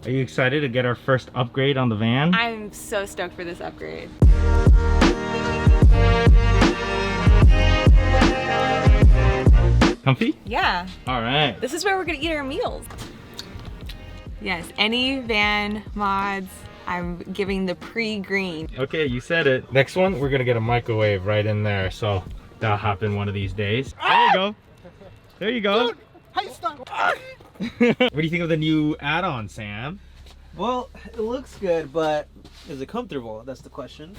Are you excited to get our first upgrade on the van? I'm so stoked for this upgrade. Comfy? Yeah. All right. This is where we're gonna eat our meals. Yes, any van mods, I'm giving the pre-green. Okay, you said it. Next one, we're gonna get a microwave right in there, so that'll happen one of these days. There you go. There you go. Dude, hey, stop. What do you think of the new add-on, Sam? Well, it looks good, but is it comfortable? That's the question.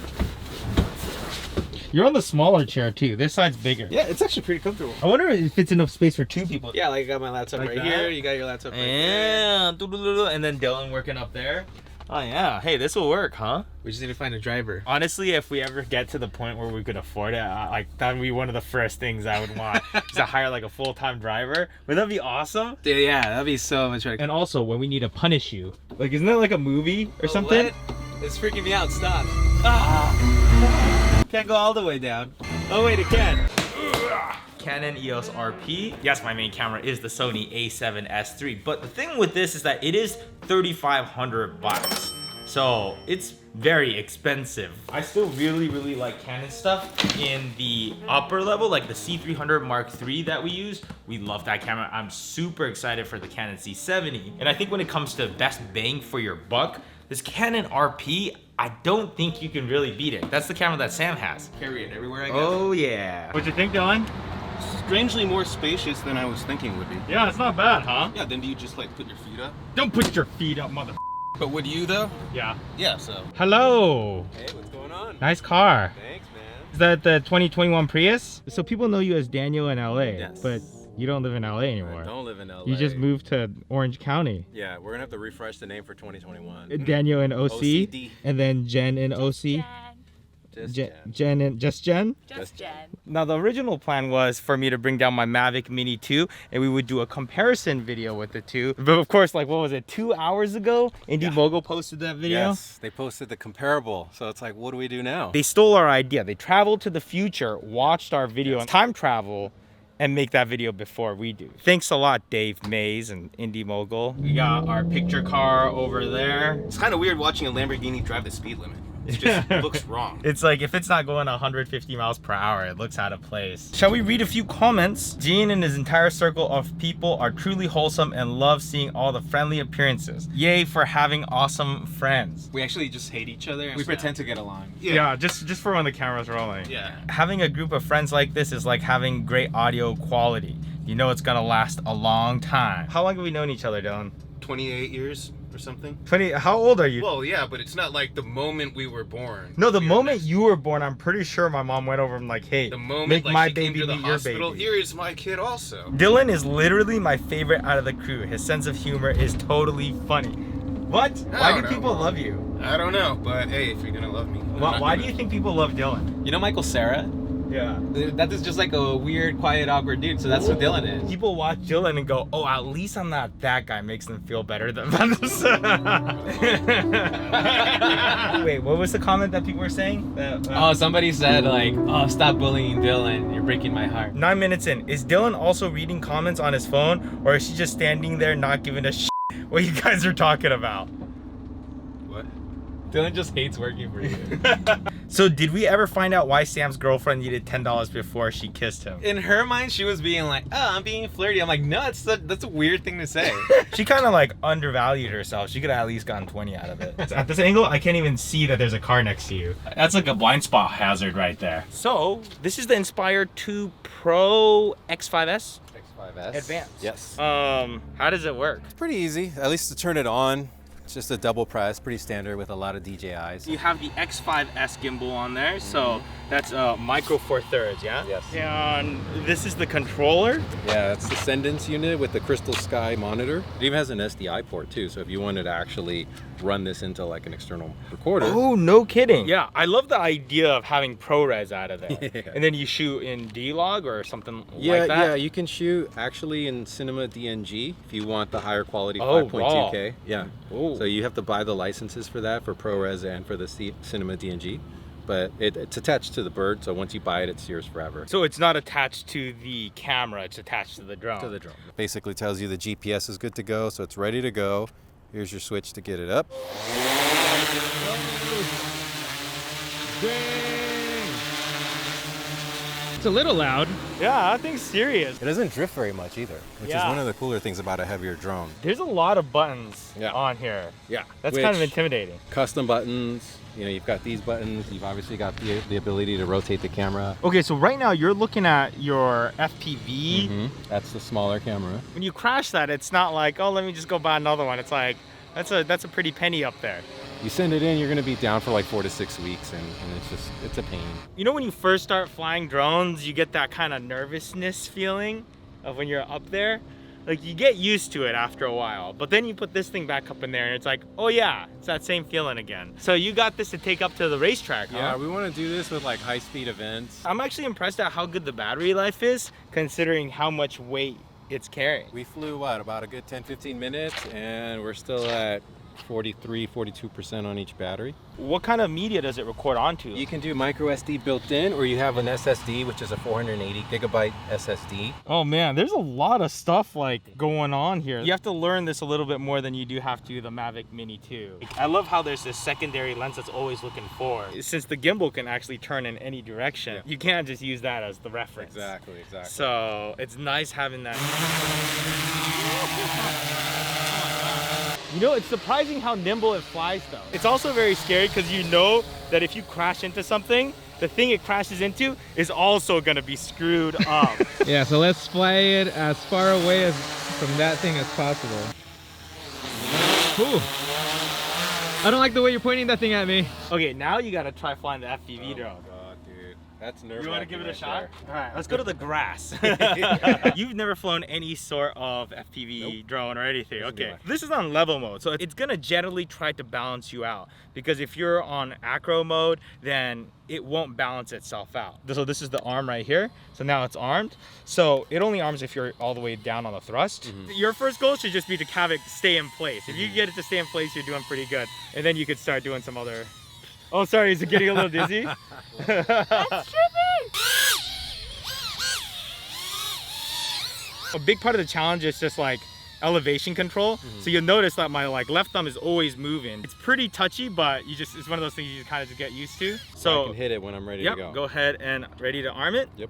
You're on the smaller chair too. This side's bigger. Yeah, it's actually pretty comfortable. I wonder if it's enough space for two people. Yeah, like I got my laptop Like right that? here. You got your laptop right Yeah. And then Dylan working up there. Oh yeah. Hey, this will work, huh? there. We just need to find a driver. Honestly, if we ever get to the point where we could afford it, like that would be one of the first things I would want is to hire like a full-time driver. Would that be awesome? Dude, yeah, that'd be so much better. And also when we need to punish you, like isn't that like a movie or something? What? It's freaking me out. Stop. Can't go all the way down. Oh wait, it can. Canon EOS RP. Yes, my main camera is the Sony a7S III, but the thing with this is that it is 3,500 bucks. So it's very expensive. I still really like Canon stuff in the upper level, like the C300 Mark III that we use. We love that camera. I'm super excited for the Canon C70. And I think when it comes to best bang for your buck, this Canon RP, I don't think you can really beat it. That's the camera that Sam has. Carry it everywhere I go. Oh yeah. What you think, Dylan? Strangely more spacious than I was thinking would be. Yeah, it's not bad, huh? Yeah, then do you just like put your feet up? Don't put your feet up, mother. But would you though? Yeah. Yeah, so. Hello. Hey, what's going on? Nice car. Thanks, man. Is that the 2021 Prius? So people know you as Daniel in LA, Yes. but you don't live in LA anymore. I don't live in LA. You just moved to Orange County. Yeah, we're gonna have to refresh the name for 2021. Daniel in OC, OCD. and then Jen in OC. Just Jen in just Jen. Just Jen. Now the original plan was for me to bring down my Mavic Mini 2 and we would do a comparison video with the two. But of course, like what was it, 2 hours ago? Indiemogo posted that video. Yes, they posted the comparable. So it's like, what do we do now? They stole our idea. They traveled to the future, watched our video on time travel, and make that video before we do. Thanks a lot, Dave Mays and Indiemogo. We got our picture car over there. It's kind of weird watching a Lamborghini drive the speed limit. It just looks wrong. It's like if it's not going 150 miles per hour, it looks out of place. Shall we read a few comments? Gene and his entire circle of people are truly wholesome and love seeing all the friendly appearances. Yay for having awesome friends. We actually just hate each other and we pretend to get along. Yeah, just for when the camera's rolling. Yeah. Having a group of friends like this is like having great audio quality. You know it's gonna last a long time. How long have we known each other, Dylan? 28 years or something. 20, how old are you? Well, yeah, but it's not like the moment we were born. No, the We were moment next- you were born, I'm pretty sure my mom went over and like, hey, The moment make like, my she came baby to the meet your hospital, baby. here is my kid also. Dylan is literally my favorite out of the crew. His sense of humor is totally funny. What? Why do don't people know. love you? I don't know, but hey, if you're gonna love me. I'm not Why gonna- do you think people love Dylan? You know Michael Cera? Yeah. That is just like a weird, quiet, awkward dude. So that's what Dylan is. People watch Dylan and go, oh, at least I'm not that guy. Makes them feel better than this. Wait, what was the comment that people were saying? Oh, somebody said like, oh, stop bullying Dylan. You're breaking my heart. 9 minutes in. Is Dylan also reading comments on his phone? Or is he just standing there not giving a shit what you guys are talking about? What? Dylan just hates working for you. So did we ever find out why Sam's girlfriend needed $10 before she kissed him? In her mind, she was being like, oh, I'm being flirty. I'm like, no, that's a weird thing to say. She kind of like undervalued herself. She could have at least gotten 20 out of it. At this angle, I can't even see that there's a car next to you. That's like a blind spot hazard right there. So this is the Inspire 2 Pro X5S X5S. Advanced. Yes. How does it work? It's pretty easy, at least to turn it on. It's just a double press, pretty standard with a lot of DJIs. You have the X5S gimbal on there, so that's micro four thirds, yeah? Yes. And this is the controller. Yeah, it's the Sendence unit with the Crystal Sky monitor. It even has an SDI port too, so if you wanted to actually run this into like an external recorder. Oh, no kidding. Yeah, I love the idea of having ProRes out of there. Yeah. And then you shoot in D-Log or something Yeah, like that? yeah, you can shoot actually in Cinema DNG if you want the higher quality Oh, 5.2K. Yeah. Ooh. So you have to buy the licenses for that, for ProRes and for the Cinema DNG. But it's attached to the bird, so once you buy it, it's yours forever. So it's not attached to the camera, it's attached to the drone. To the drone. Basically tells you the GPS is good to go, so it's ready to go. Here's your switch to get it up. It's a little loud. Yeah, that thing's serious. It doesn't drift very much either, which is Yeah. one of the cooler things about a heavier drone. There's a lot of buttons Yeah. on here. Yeah. That's kind of intimidating. Custom buttons. You know, you've got these buttons. You've obviously got the ability to rotate the camera. Okay, so right now you're looking at your FPV. That's the smaller camera. When you crash that, it's not like, oh, let me just go buy another one. It's like, that's a pretty penny up there. You send it in, you're going to be down for like 4 to 6 weeks, and it's a pain. You know when you first start flying drones, you get that kind of nervousness feeling of when you're up there? Like you get used to it after a while, but then you put this thing back up in there and it's like, oh yeah, it's that same feeling again. So you got this to take up to the racetrack, huh? Yeah, we want to do this with like high-speed events. I'm actually impressed at how good the battery life is, considering how much weight it's carrying. We flew, what, about a good 10, 15 minutes, and we're still at 43, 42% on each battery. What kind of media does it record onto? You can do micro SD built in, or you have an SSD, which is a 480 gigabyte SSD. Oh man, there's a lot of stuff like going on here. You have to learn this a little bit more than you do have to the Mavic Mini 2. I love how there's this secondary lens that's always looking forward. Since the gimbal can actually turn in any direction, you can't just use that as the reference. Exactly. So it's nice having that. You know, it's surprising how nimble it flies though. It's also very scary because you know that if you crash into something, the thing it crashes into is also gonna be screwed up. Yeah, so let's fly it as far away as from that thing as possible. Ooh. I don't like the way you're pointing that thing at me. Okay, now you gotta try flying the FPV drone. God, dude. That's nerve-wracking. You wanna give it a right shot? there. All right, let's go to the grass. You've never flown any sort of FPV drone or anything. This will be Okay, mine. this is on level mode, so it's gonna generally try to balance you out because if you're on acro mode, then it won't balance itself out. So this is the arm right here. So now it's armed. So it only arms if you're all the way down on the thrust. Your first goal should just be to have it stay in place. If you get it to stay in place, you're doing pretty good. And then you could start doing some other. Oh, sorry, is it getting a little dizzy? That's tripping! A big part of the challenge is just like elevation control. So you'll notice that my like left thumb is always moving. It's pretty touchy, but it's one of those things you kind of just get used to. I So can hit it when I'm ready yep, to go. go ahead and ready to arm it. Yep.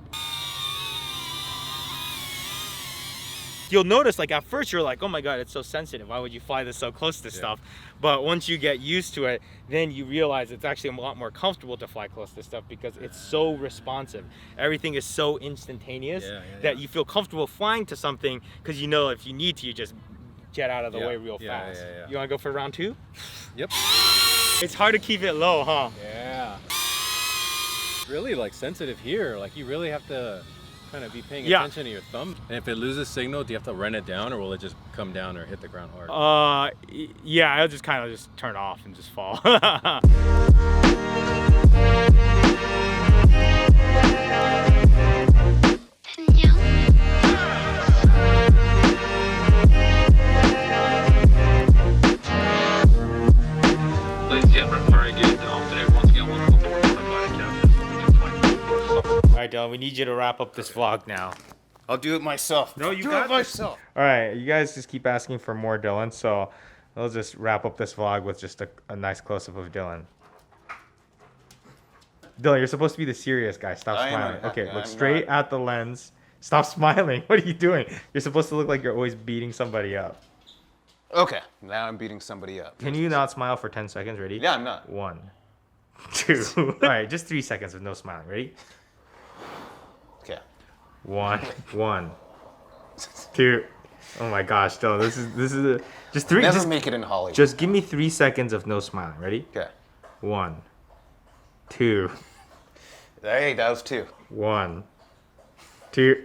You'll notice like at first you're like, oh my God, it's so sensitive. Why would you fly this so close to stuff? But once you get used to it, then you realize it's actually a lot more comfortable to fly close to stuff because it's so responsive. Everything is so instantaneous that you feel comfortable flying to something because you know if you need to, you just jet out of the way real fast. You wanna go for round 2? Yep. It's hard to keep it low, huh? Yeah. Really like sensitive here. Like you really have to kind of be paying Yeah. attention to your thumb. And if it loses signal, do you have to run it down or will it just come down or hit the ground hard? Yeah, I'll just kind of just turn off and just fall. All right, Dylan, we need you to wrap up this vlog now. I'll do it myself. No, you do got it myself. All right, you guys just keep asking for more Dylan, so I'll just wrap up this vlog with just a nice close-up of Dylan. Dylan, you're supposed to be the serious guy. Stop I am smiling. not. Okay, I'm look straight at the lens. Stop smiling. What are you doing? You're supposed to look like you're always beating somebody up. Okay, now I'm beating somebody up. Can you not smile for 10 seconds? Ready? Yeah, I'm not. 1, 2. All right, just 3 seconds with no smiling. Ready? Okay. 1, 2. Oh my gosh, Dylan, this is just 3. Never Just, make it in Hollywood. just give me 3 seconds of no smiling. Ready? Okay. 1, 2. Hey, that was 2. 1, 2.